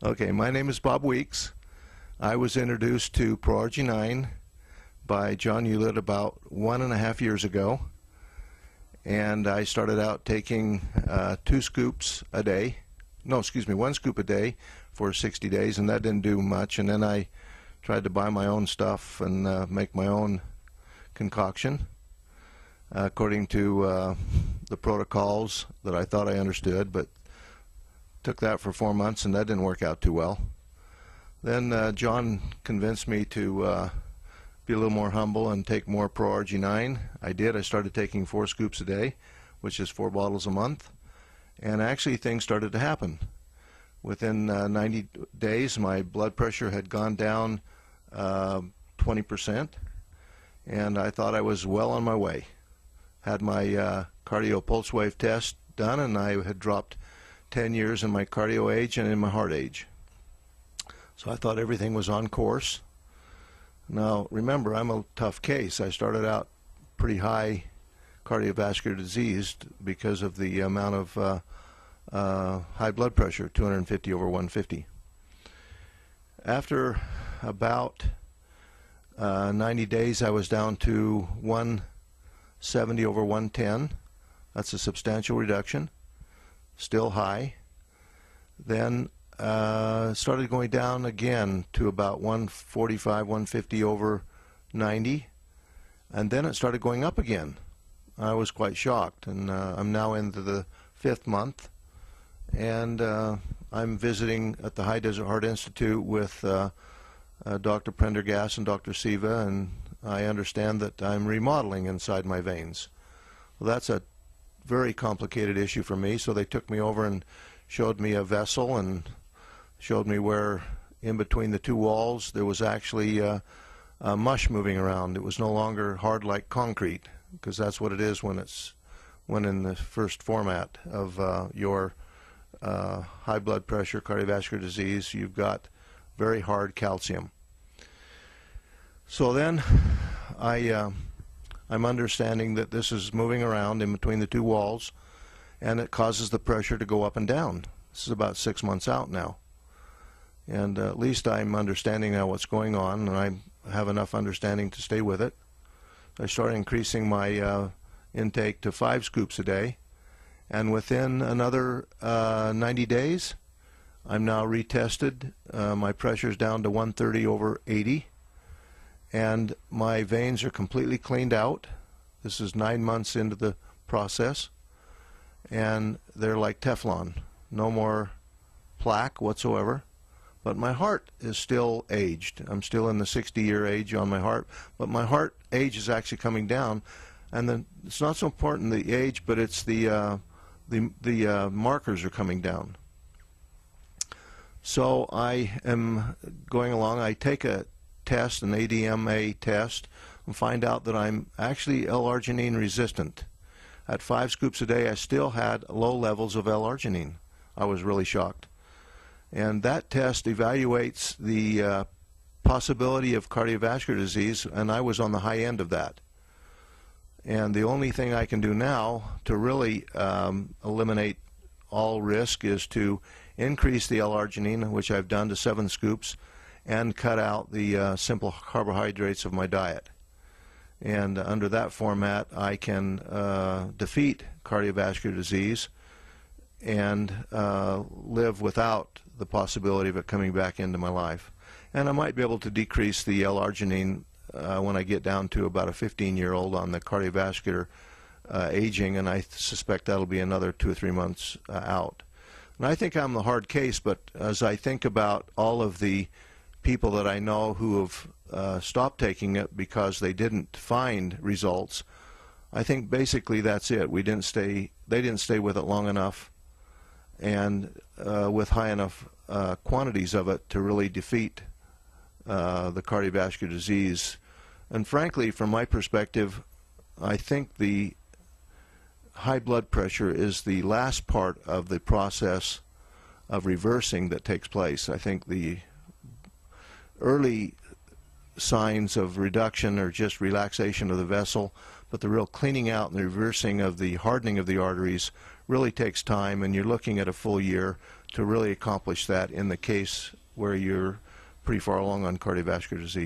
Okay, my name is Bob Weeks. I was introduced to L-Arginine by John Hewlett about 1.5 years ago, and I started out taking 2 scoops a day. No, excuse me, 1 scoop a day for 60 days, and that didn't do much. And then I tried to buy my own stuff and make my own concoction according to the protocols that I thought I understood, but took that for 4 months, and that didn't work out too well. Then John convinced me to be a little more humble and take more L-Arginine. I did. I started taking 4 scoops a day, which is 4 bottles a month, and actually things started to happen. Within 90 days, my blood pressure had gone down 20%, and I thought I was well on my way. Had my cardio pulse wave test done, and I had dropped 10 years in my cardio age and in my heart age. So I thought everything was on course. Now remember, I'm a tough case. I started out pretty high cardiovascular disease because of the amount of high blood pressure, 250 over 150. After about 90 days, I was down to 170 over 110. That's a substantial reduction. Still high. Then started going down again to about 145, 150 over 90, and then it started going up again. I was quite shocked, and I'm now into the 5th month, and I'm visiting at the High Desert Heart Institute with Dr. Prendergast and Dr. Siva, and I understand that I'm remodeling inside my veins. Well, that's a very complicated issue for me, so they took me over and showed me a vessel and showed me where in between the 2 walls there was actually mush moving around. It was no longer hard like concrete, because that's what it is when in the first format of your high blood pressure, cardiovascular disease. You've got very hard calcium. So then I'm understanding that this is moving around in between the 2 walls, and it causes the pressure to go up and down. This is about 6 months out now, and at least I'm understanding now what's going on, and I have enough understanding to stay with it. I started increasing my intake to 5 scoops a day, and within another 90 days, I'm now retested. My pressure's down to 130 over 80. And my veins are completely cleaned out. This is 9 months into the process, and they're like Teflon. No more plaque whatsoever. But my heart is still aged. I'm still in the 60-year age on my heart, but my heart age is actually coming down. And then it's not so important the age, but it's the markers are coming down. So I am going along. I take a test, an ADMA test, and find out that I'm actually L-Arginine resistant. At 5 scoops a day, I still had low levels of L-Arginine. I was really shocked. And that test evaluates the possibility of cardiovascular disease, and I was on the high end of that. And the only thing I can do now to really eliminate all risk is to increase the L-Arginine, which I've done to 7 scoops, and cut out the simple carbohydrates of my diet. And under that format, I can defeat cardiovascular disease and live without the possibility of it coming back into my life. And I might be able to decrease the L-Arginine when I get down to about a 15-year-old on the cardiovascular aging, and I suspect that'll be another 2 or 3 months out. And I think I'm the hard case, but as I think about all of the people that I know who have stopped taking it because they didn't find results, I think basically that's it. They didn't stay with it long enough and with high enough quantities of it to really defeat the cardiovascular disease. And frankly, from my perspective, I think the high blood pressure is the last part of the process of reversing that takes place. I think the early signs of reduction are just relaxation of the vessel, but the real cleaning out and the reversing of the hardening of the arteries really takes time, and you're looking at a full year to really accomplish that in the case where you're pretty far along on cardiovascular disease.